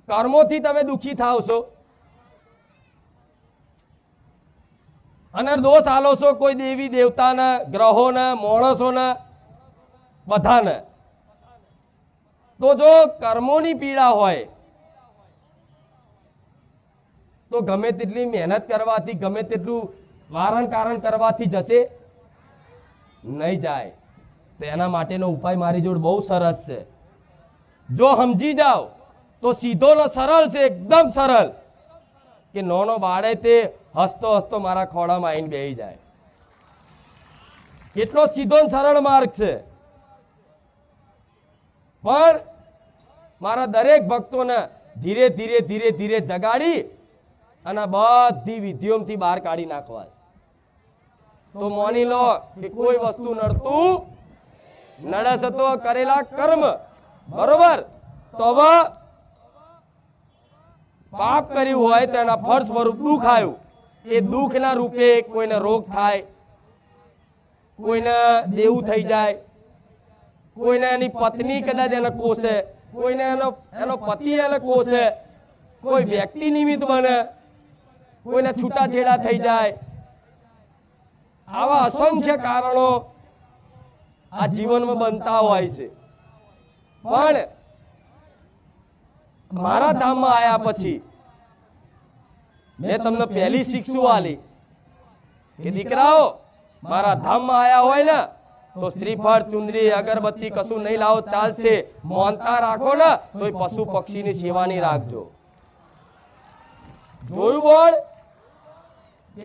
કર્મોથી તમે દુઃખી થાવ છો અને દોષ આલો છો કોઈ દેવી દેવતાને, ગ્રહોને, માણસોને, બધાને. તો જો કર્મોની પીડા હોય તો ગમે તેટલી મહેનત કરવાથી, ગમે તેટલું વારણ કારણ કરવાથી જશે નહીં જાય. તો એના માટેનો ઉપાય મારી જોડે બહુ સરસ છે. જો સમજી જાઓ તો સીધો ને સરળ છે, એકદમ સરળ, કે નાનો બાળે તે હસતો હસતો મારા ખોળામાં આવીને બેસી જાય. કેટલો સીધો ને સરળ માર્ગ છે. પણ મારા દરેક ભક્તોને ધીરે ધીરે ધીરે ધીરે જગાડી અને બધી વિધિઓમાંથી બહાર કાઢી નાખવા છે. તો માની લો કે કોઈ વસ્તુ નડતું નડસ તો કરેલા કર્મ, બરોબર, તો હવે પાપ કર્યું હોય તો એના ફળ સ્વરૂપ દુઃખ આવ્યું. એ દુઃખના રૂપે કોઈને રોગ થાય, કોઈને દેવું થઈ જાય, કોઈને એની પત્ની કદાચ એને કોસે, કોઈને એનો પતિ એને કોસે, કોઈ વ્યક્તિ નિમિત્ત બને, કોઈને છૂટાછેડા થઈ જાય. આવા અસંખ્ય કારણો આ જીવનમાં બનતા હોય છે. પણ મારા ધામમાં આવ્યા પછી મેં તમને પહેલી શિક્ષા આલી કે દીકરાઓ મારા ધામમાં આવ્યા હોય ને તો શ્રીફળ, ચુંદડી, અગરબત્તી કશું નહીં લાવો ચાલશે. મોનતા રાખો ને તો પશુ પક્ષીની સેવાની રાખજો. જોયું બોર્ડ?